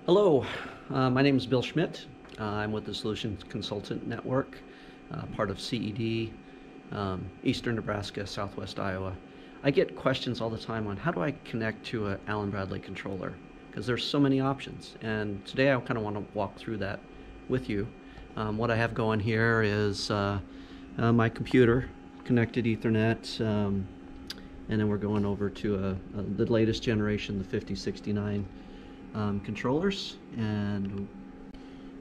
Hello, my name is Bill Schmidt. I'm with the Solutions Consultant Network, part of CED, Eastern Nebraska, Southwest Iowa. I get questions all the time on how do I connect to an Allen Bradley controller, because there's so many options, and today I kind of want to walk through that with you. What I have going here is my computer, connected Ethernet, and then we're going over to the latest generation, the 5069 controllers, and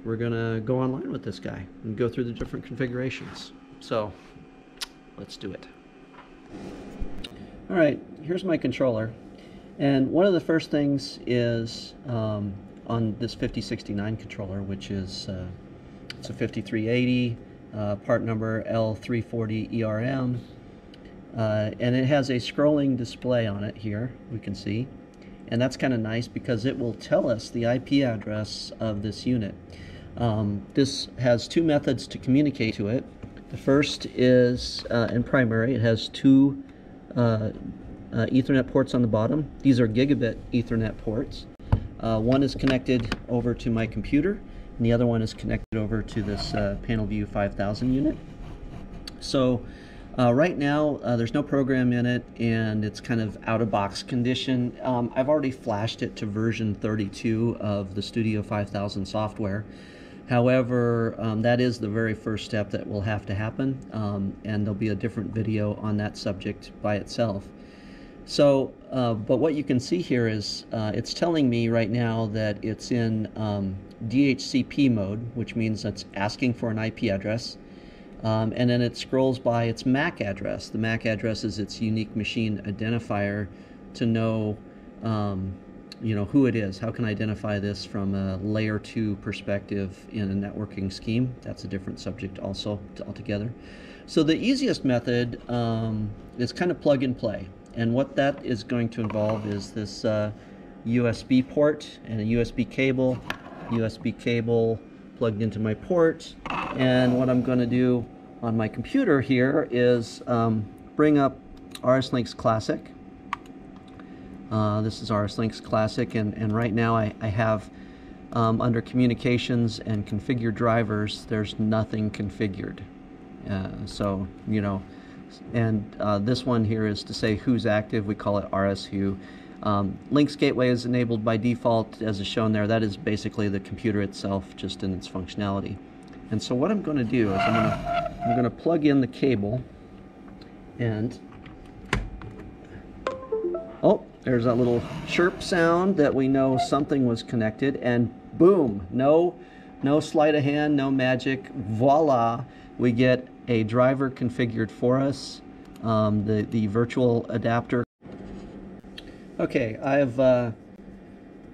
we're gonna go online with this guy and go through the different configurations. So let's do it. All right, here's my controller, and one of the first things is on this 5069 controller, which is it's a 5380, part number L340ERM, and it has a scrolling display on it here, we can see. And that's kind of nice because it will tell us the IP address of this unit. This has two methods to communicate to it. The first is in primary. It has two Ethernet ports on the bottom. These are gigabit Ethernet ports. One is connected over to my computer, and the other one is connected over to this PanelView 5000 unit. So right now, there's no program in it, and it's kind of out-of-box condition. I've already flashed it to version 32 of the Studio 5000 software. However, that is the very first step that will have to happen, and there'll be a different video on that subject by itself. So, but what you can see here is it's telling me right now that it's in DHCP mode, which means it's asking for an IP address. And then it scrolls by its MAC address. The MAC address is its unique machine identifier to know, who it is. How can I identify this from a layer 2 perspective in a networking scheme? That's a different subject also altogether. So the easiest method is kind of plug and play. And what that is going to involve is this USB port and a USB cable plugged into my port. And what I'm going to do on my computer here is bring up RSLinx Classic. This is RSLinx Classic, and right now I have under communications and configure drivers, there's nothing configured. So, and this one here is to say who's active. We call it RSWho. Links Gateway is enabled by default, as is shown there. That is basically the computer itself, just in its functionality. And so what I'm going to do is I'm going to plug in the cable, and oh, there's that little chirp sound that we know something was connected, and boom, no sleight of hand, no magic, voila, we get a driver configured for us, the virtual adapter. Okay, I've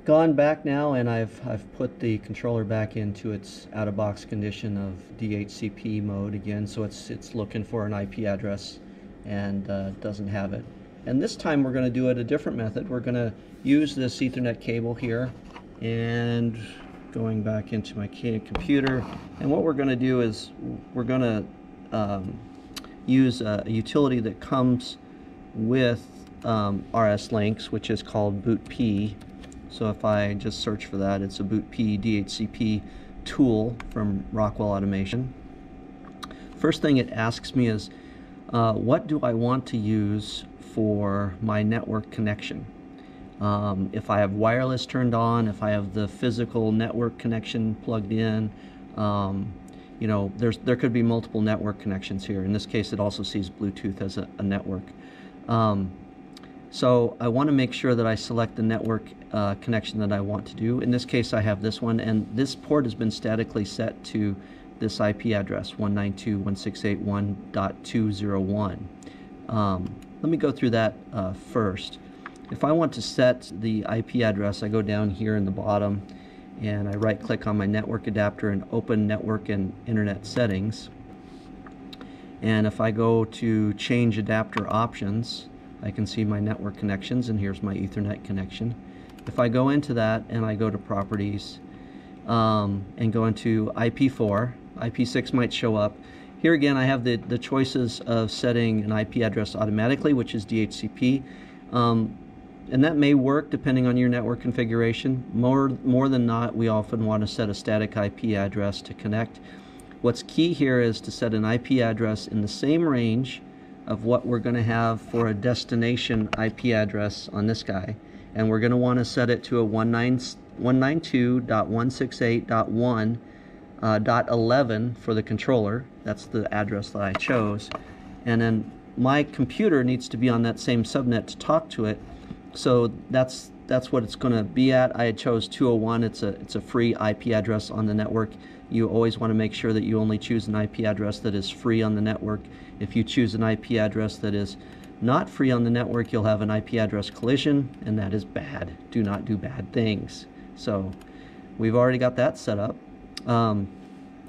gone back now, and I've put the controller back into its out-of-box condition of DHCP mode again, so it's looking for an IP address and doesn't have it. And this time we're going to do it a different method. We're going to use this Ethernet cable here, and going back into my computer, and what we're going to do is we're going to use a utility that comes with RSLinx, which is called bootp. So if I just search for that, it's a bootp DHCP tool from Rockwell Automation. First thing it asks me is, what do I want to use for my network connection? If I have wireless turned on, if I have the physical network connection plugged in, there could be multiple network connections here. In this case, it also sees Bluetooth as a network. So I want to make sure that I select the network connection that I want to do. In this case, I have this one, and this port has been statically set to this IP address, 192.168.1.201. Let me go through that first. If I want to set the IP address, I go down here in the bottom, and I right-click on my network adapter and open Network and Internet Settings. And if I go to Change Adapter Options, I can see my network connections, and here's my Ethernet connection. If I go into that and I go to Properties and go into IP4, IP6 might show up. Here again I have the choices of setting an IP address automatically, which is DHCP. And that may work depending on your network configuration. More than not, we often want to set a static IP address to connect. What's key here is to set an IP address in the same range of what we're going to have for a destination IP address on this guy. And we're going to want to set it to a 192.168.1.11 for the controller. That's the address that I chose. And then my computer needs to be on that same subnet to talk to it. So that's what it's going to be at. I chose 201. It's a free IP address on the network. You always want to make sure that you only choose an IP address that is free on the network. If you choose an IP address that is not free on the network, you'll have an IP address collision, and that is bad. Do not do bad things. So we've already got that set up.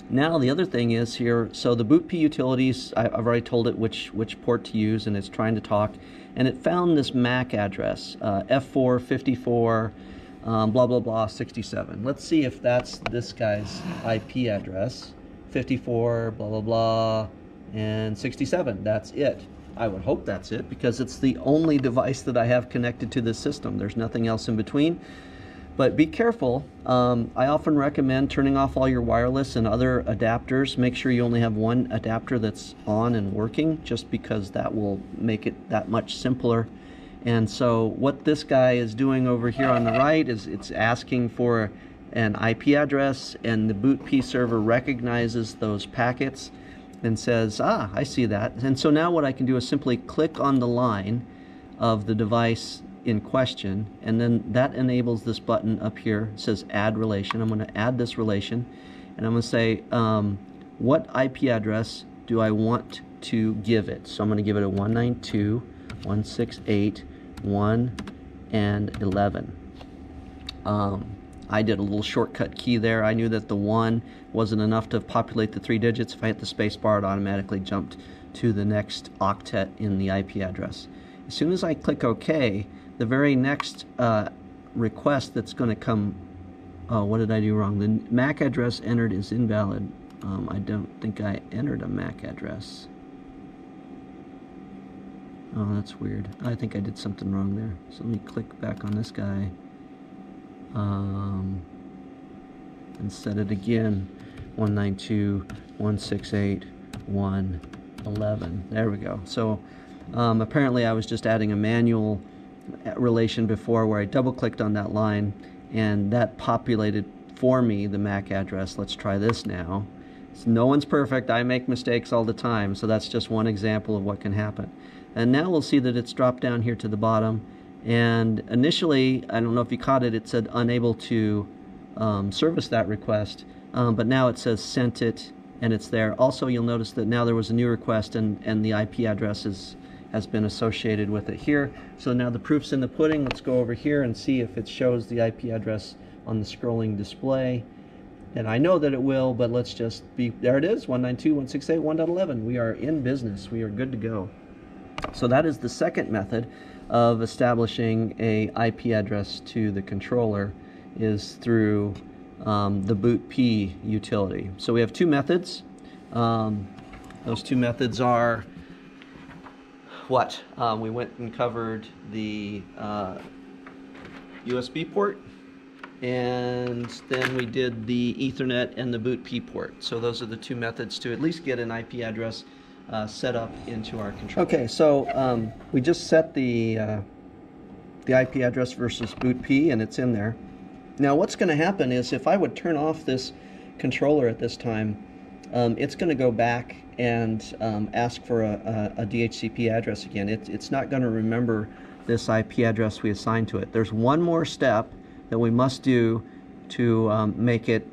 Now the other thing is here, so the boot P utilities, I've already told it which port to use, and it's trying to talk, and it found this MAC address, F454 blah blah blah 67. Let's see if that's this guy's IP address, 54 blah blah blah and 67. That's it. I would hope that's it, because it's the only device that I have connected to this system. There's nothing else in between. But be careful. I often recommend turning off all your wireless and other adapters. Make sure you only have one adapter that's on and working, just because that will make it that much simpler. And so what this guy is doing over here on the right is it's asking for an IP address, and the boot P server recognizes those packets and says, ah, I see that. And so now what I can do is simply click on the line of the device in question, and then that enables this button up here. It says add relation. I'm going to add this relation, and I'm going to say what IP address do I want to give it. So I'm going to give it a 192.168.1.11. I did a little shortcut key there. I knew that the 1 wasn't enough to populate the 3 digits. If I hit the space bar, it automatically jumped to the next octet in the IP address. As soon as I click OK, the very next request that's going to come, oh, what did I do wrong? The MAC address entered is invalid. I don't think I entered a MAC address. Oh, that's weird. I think I did something wrong there. So let me click back on this guy and set it again. 192.168.1.11. There we go. So apparently I was just adding a manual relation before, where I double clicked on that line and that populated for me the MAC address. Let's try this now. No one's perfect. I make mistakes all the time, so that's just one example of what can happen. And now we'll see that it's dropped down here to the bottom, and initially, I don't know if you caught it, it said unable to service that request, but now it says sent it, and it's there. Also, you'll notice that now there was a new request, and the IP address has been associated with it here. So now the proof's in the pudding. Let's go over here and see if it shows the IP address on the scrolling display. And I know that it will, but let's just be, there it is, 192.168.1.11. We are in business. We are good to go. So that is the second method of establishing a IP address to the controller, is through the boot P utility. So we have two methods. Those two methods are what? We went and covered the USB port, and then we did the Ethernet and the boot P port. So those are the two methods to at least get an IP address set up into our controller. Okay, so we just set the IP address versus boot P, and it's in there. Now what's going to happen is, if I would turn off this controller at this time, it's going to go back and ask for a DHCP address again. It's not going to remember this IP address we assigned to it. There's one more step that we must do to make it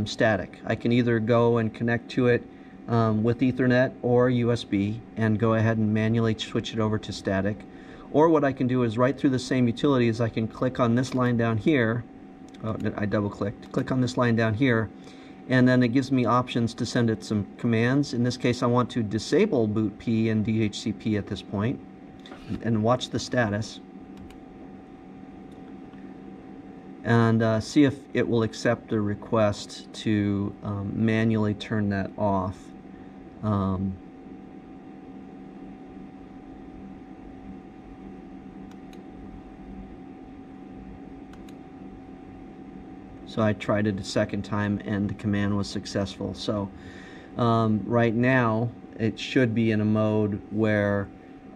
static. I can either go and connect to it with Ethernet or USB and go ahead and manually switch it over to static. Or what I can do is, right through the same utilities, I can click on this line down here. Oh, I double clicked. Click on this line down here, and then it gives me options to send it some commands. In this case, I want to disable boot P and DHCP at this point, and watch the status, and see if it will accept a request to manually turn that off. So I tried it a second time and the command was successful. So right now it should be in a mode where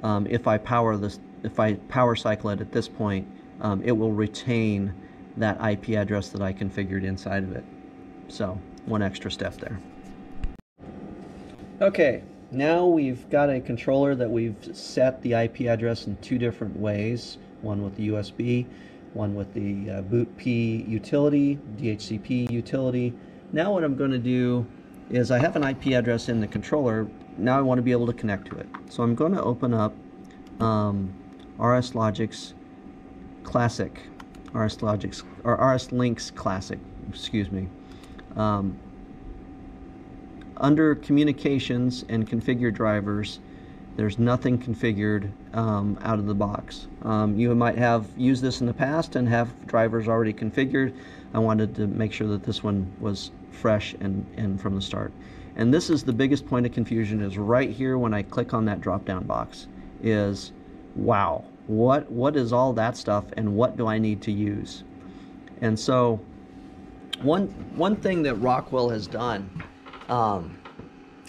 if I power cycle it at this point, it will retain that IP address that I configured inside of it. So one extra step there. Okay, now we've got a controller that we've set the IP address in two different ways, one with the USB, one with the boot P utility, DHCP utility. Now what I'm going to do is I have an IP address in the controller. Now I want to be able to connect to it. So I'm going to open up RSLogix Classic, RSLogix, or RSLinks Classic, excuse me. Under communications and configure drivers, there's nothing configured out of the box. You might have used this in the past and have drivers already configured. I wanted to make sure that this one was fresh and from the start. And this is the biggest point of confusion, is right here when I click on that drop down box, is wow, what is all that stuff and what do I need to use? And so one thing that Rockwell has done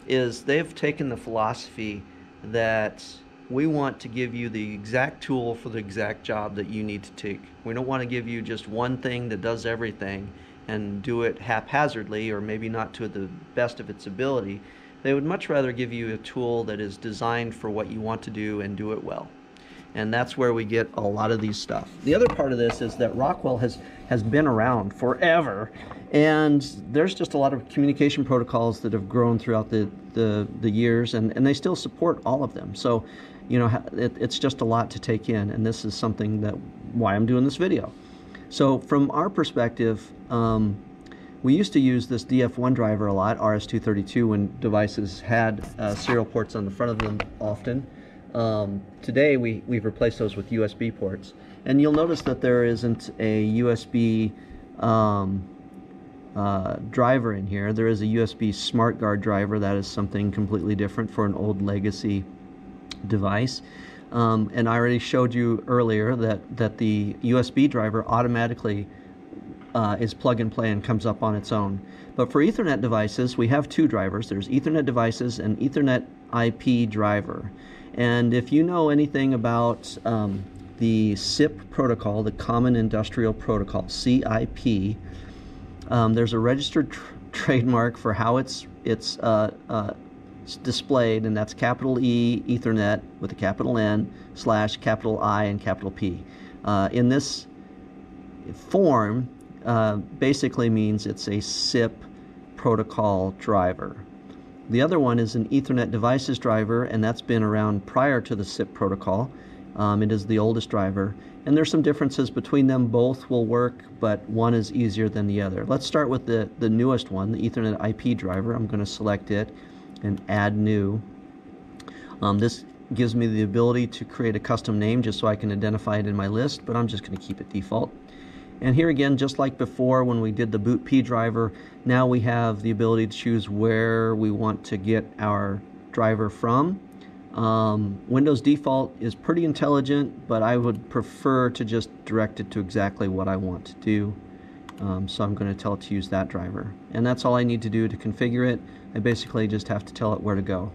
is they've taken the philosophy that we want to give you the exact tool for the exact job that you need to take. We don't want to give you just one thing that does everything and do it haphazardly or maybe not to the best of its ability. They would much rather give you a tool that is designed for what you want to do and do it well. And that's where we get a lot of these stuff. The other part of this is that Rockwell has been around forever, and there's just a lot of communication protocols that have grown throughout the years, and they still support all of them. So, you know, it's just a lot to take in, and this is something that why I'm doing this video. So from our perspective, we used to use this DF1 driver a lot, RS-232, when devices had serial ports on the front of them often. Today we've replaced those with USB ports, and you'll notice that there isn't a USB driver in here. There is a USB SmartGuard driver. That is something completely different for an old legacy device. And I already showed you earlier that the USB driver automatically is plug and play and comes up on its own. But for Ethernet devices, we have two drivers. There's Ethernet devices and Ethernet IP driver. And if you know anything about the SIP protocol, the Common Industrial Protocol, CIP, there's a registered trademark for how it's displayed, and that's capital E Ethernet with a capital N / capital I and capital P. In this form, basically means it's a SIP protocol driver. The other one is an Ethernet devices driver, and that's been around prior to the SIP protocol. It is the oldest driver, and there's some differences between them. Both will work, but one is easier than the other. Let's start with the newest one, the Ethernet IP driver. I'm going to select it and add new. This gives me the ability to create a custom name just so I can identify it in my list, but I'm just going to keep it default. And here again, just like before when we did the boot P driver, now we have the ability to choose where we want to get our driver from. Windows default is pretty intelligent, but I would prefer to just direct it to exactly what I want to do. So I'm going to tell it to use that driver. And that's all I need to do to configure it. I basically just have to tell it where to go.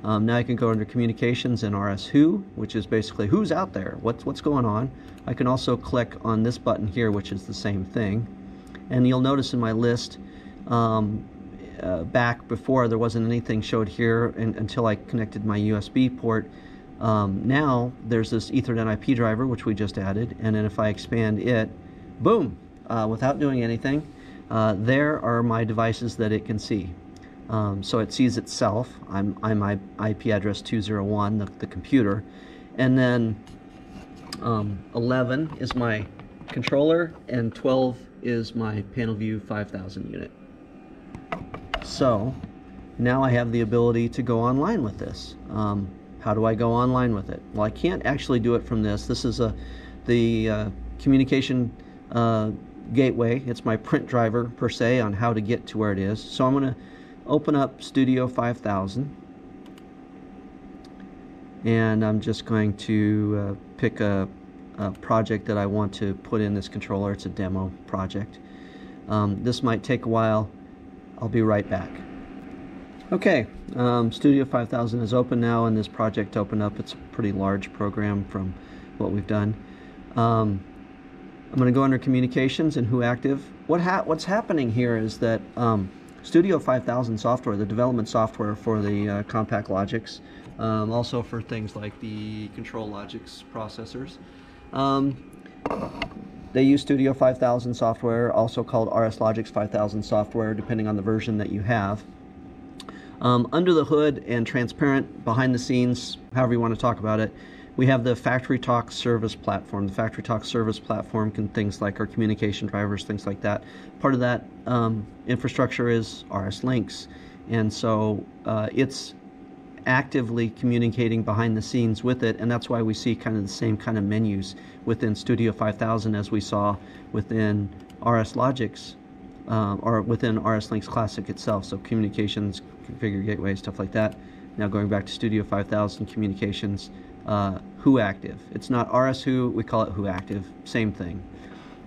Now I can go under communications and RS-Who, which is basically who's out there, what's going on. I can also click on this button here, which is the same thing. And you'll notice in my list, back before there wasn't anything showed here until I connected my USB port. Now there's this Ethernet IP driver, which we just added, and then if I expand it, boom, without doing anything, there are my devices that it can see. So it sees itself. I'm IP address 201, the computer, and then 11 is my controller, and 12 is my panel view 5000 unit. So now I have the ability to go online with this. How do I go online with it? Well, I can't actually do it from this. This is the communication gateway. It's my print driver per se on how to get to where it is. So I'm going to open up Studio 5000, and I'm just going to pick a project that I want to put in this controller. It's a demo project. This might take a while. I'll be right back. Okay, Studio 5000 is open now, and this project opened up. It's a pretty large program from what we've done. I'm going to go under Communications and Who Active. What's happening here is that Studio 5000 software, the development software for the CompactLogix, also for things like the ControlLogix processors, they use Studio 5000 software, also called RSLogix 5000 software, depending on the version that you have. Under the hood and transparent, behind the scenes, however you want to talk about it, we have the FactoryTalk service platform. The FactoryTalk service platform can things like our communication drivers, things like that. Part of that infrastructure is RSLinks, and so it's actively communicating behind the scenes with it, and that's why we see kind of the same kind of menus within Studio 5000 as we saw within RSLogix or within RSLinks Classic itself. So communications, configure gateway, stuff like that. Now going back to Studio 5000 communications, Who Active. It's not RSWho, we call it Who Active. Same thing.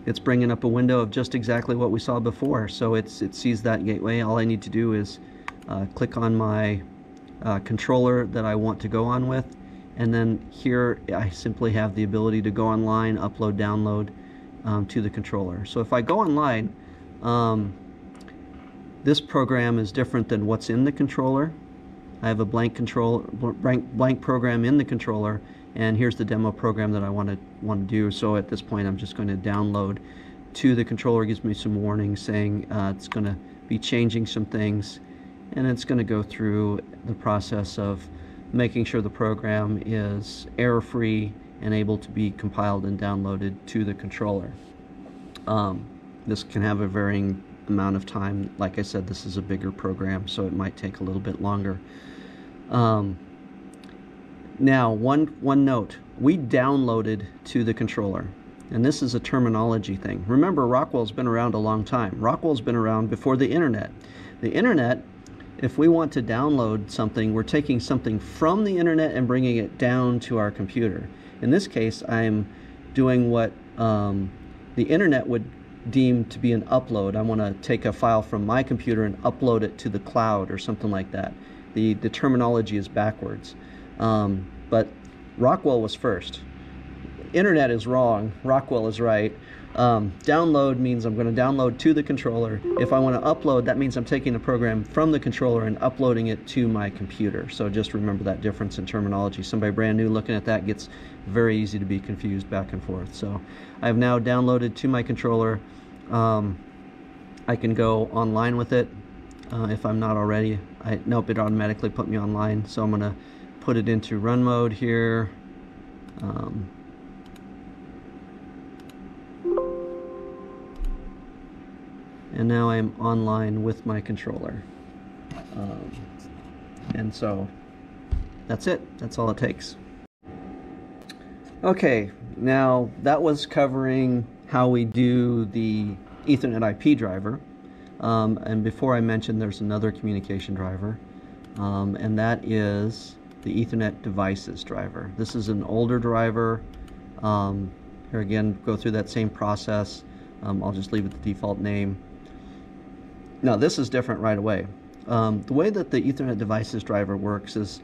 It's bringing up a window of just exactly what we saw before. So it sees that gateway. All I need to do is click on my controller that I want to go on with, and then here I simply have the ability to go online, upload, download to the controller. So if I go online, this program is different than what's in the controller. I have a blank program in the controller, and here's the demo program that I want to do. So at this point, I'm just going to download to the controller. It gives me some warnings saying it's going to be changing some things, and it's going to go through the process of making sure the program is error-free and able to be compiled and downloaded to the controller. This can have a varying amount of time. Like I said, this is a bigger program, so it might take a little bit longer. Now, one note. We downloaded to the controller, and this is a terminology thing. Remember, Rockwell's been around a long time. Rockwell's been around before the internet. The internet, if we want to download something, we're taking something from the internet and bringing it down to our computer. In this case, I'm doing what the internet would deem to be an upload. I want to take a file from my computer and upload it to the cloud or something like that. The terminology is backwards. But Rockwell was first. Internet is wrong. Rockwell is right. Download means I'm going to download to the controller. If I want to upload, that means I'm taking a program from the controller and uploading it to my computer. So just remember that difference in terminology. Somebody brand new looking at that gets very easy to be confused back and forth. So I have now downloaded to my controller. I can go online with it if I'm not already. Nope, it automatically put me online. So I'm going to put it into run mode here. And now I'm online with my controller. And so that's it. That's all it takes. Okay, now that was covering how we do the Ethernet IP driver. And before I mentioned there's another communication driver, and that is the Ethernet devices driver. This is an older driver. Here again, go through that same process. I'll just leave it the default name. Now this is different right away. The way that the Ethernet devices driver works is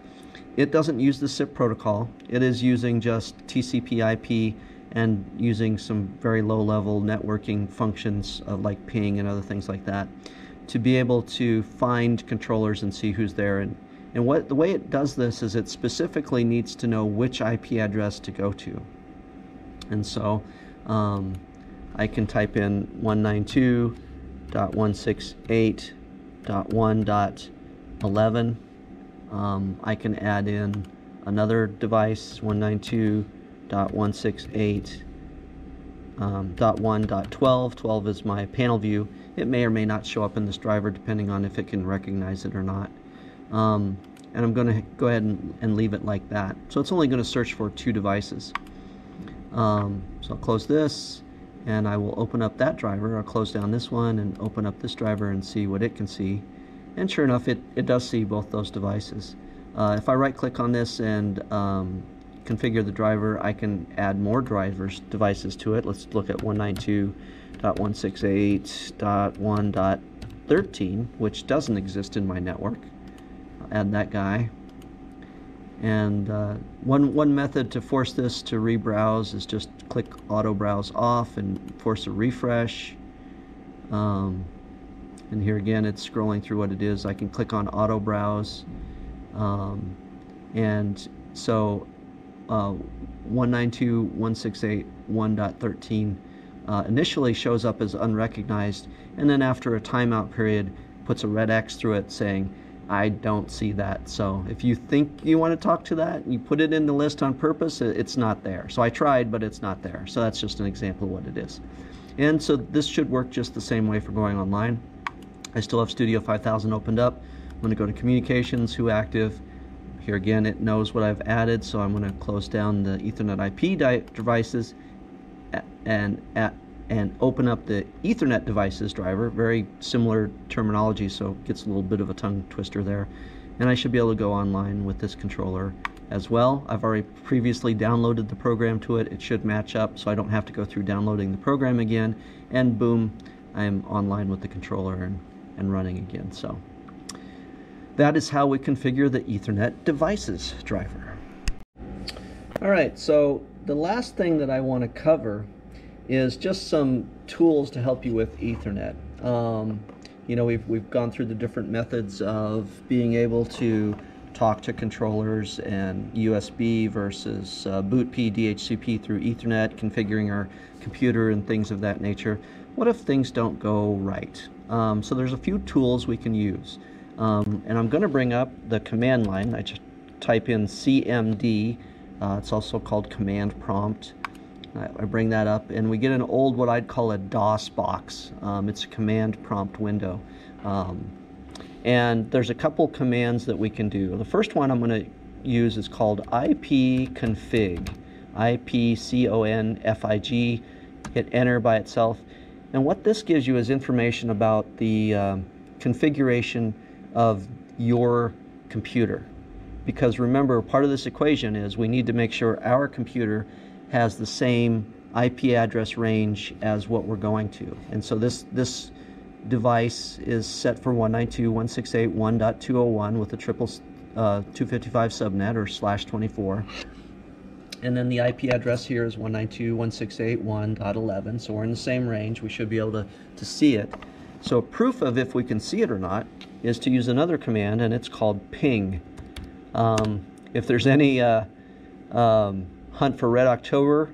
it doesn't use the SIP protocol. It is using just TCP/IP and using some very low-level networking functions of like ping and other things like that to be able to find controllers and see who's there. And the way it does this is it specifically needs to know which IP address to go to. And so I can type in 192.168.1.11. I can add in another device, 192.168.1.12. 12 is my panel view. It may or may not show up in this driver depending on if it can recognize it or not. And I'm going to go ahead and leave it like that. So it's only going to search for 2 devices. So I'll close this, and I will open up that driver. I'll close down this one and open up this driver and see what it can see. And sure enough, it does see both those devices. If I right-click on this and configure the driver, I can add more devices to it. Let's look at 192.168.1.13, which doesn't exist in my network. I'll add that guy. And one method to force this to rebrowse is just click auto browse off and force a refresh. And here again, it's scrolling through what it is. I can click on auto browse, and so 192.168.1.13 initially shows up as unrecognized, and then after a timeout period puts a red X through it saying, I don't see that. So if you think you want to talk to that, you put it in the list on purpose, it's not there. So I tried, but it's not there. So that's just an example of what it is. And so this should work just the same way for going online. I still have Studio 5000 opened up. I'm going to go to Communications, Who Active. Here again, it knows what I've added, so I'm going to close down the Ethernet IP devices and open up the Ethernet devices driver. Very similar terminology, so it gets a little bit of a tongue twister there. And I should be able to go online with this controller as well. I've already previously downloaded the program to it. It should match up, so I don't have to go through downloading the program again. And boom, I'm online with the controller and running again. So that is how we configure the Ethernet devices driver. All right, so the last thing that I want to cover is just some tools to help you with Ethernet. You know, we've gone through the different methods of being able to talk to controllers and USB versus bootp, DHCP through Ethernet, configuring our computer and things of that nature. What if things don't go right? So there's a few tools we can use. And I'm going to bring up the command line. I just type in CMD. It's also called command prompt. I bring that up, and we get an old, what I'd call a DOS box. It's a command prompt window. And there's a couple commands that we can do. The first one I'm going to use is called ipconfig. ipconfig. Hit enter by itself. And what this gives you is information about the configuration of your computer. Because remember, part of this equation is we need to make sure our computer has the same IP address range as what we're going to. And so this device is set for 192.168.1.201 with a triple 255 subnet or /24. And then the IP address here is 192.168.1.11. So we're in the same range. We should be able to see it. So proof of if we can see it or not is to use another command, and it's called ping. If there's any Hunt for Red October,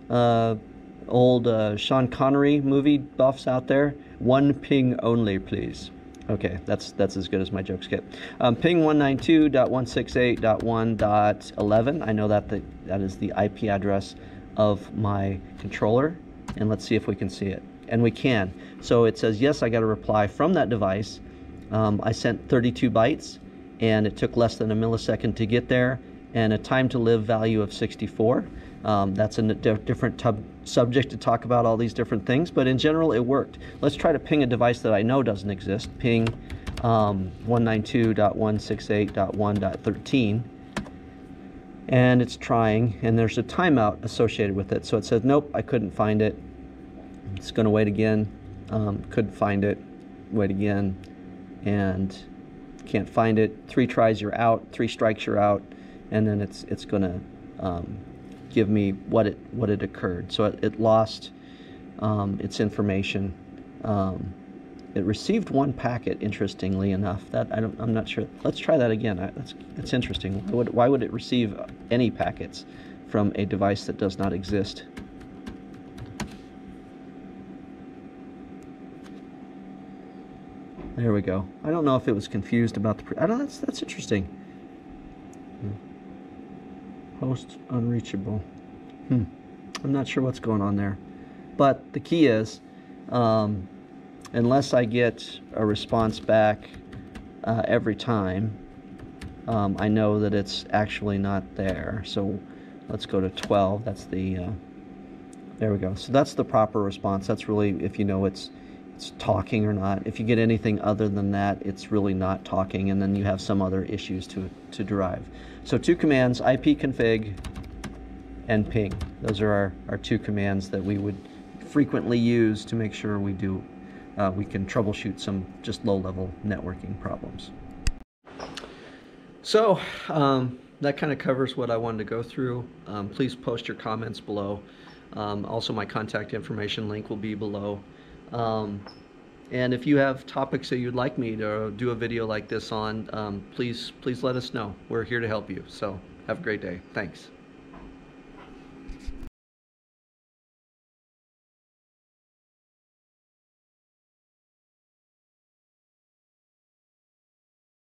old Sean Connery movie buffs out there, one ping only, please. Okay, that's as good as my jokes get. Ping 192.168.1.11. I know that is the IP address of my controller, and let's see if we can see it. And we can. So it says, yes, I got a reply from that device. I sent 32 bytes, and it took less than a millisecond to get there, and a time to live value of 64. That's a different subject to talk about all these different things, but in general it worked. Let's try to ping a device that I know doesn't exist. Ping 192.168.1.13, and it's trying, and there's a timeout associated with it. So it says, nope, I couldn't find it. It's going to wait again. Couldn't find it. Wait again, and can't find it. 3 tries, you're out. 3 strikes, you're out. And then it's going to give me what it occurred. So it lost its information. It received 1 packet, interestingly enough. I'm not sure. Let's try that again. That's interesting. Why would it receive any packets from a device that does not exist? There we go. I don't know if it was confused about the. I don't. That's interesting. Host unreachable. I'm not sure what's going on there, but the key is, unless I get a response back every time, I know that it's actually not there. So let's go to 12. That's the. There we go. So that's the proper response. That's really if you know it's talking or not. If you get anything other than that, it's really not talking, and then you have some other issues to derive. So 2 commands, ipconfig and ping. Those are our two commands that we would frequently use to make sure we can troubleshoot some just low-level networking problems. So that kind of covers what I wanted to go through. Please post your comments below. Also, my contact information link will be below. And if you have topics that you'd like me to do a video like this on, please let us know. We're here to help you. So have a great day. Thanks.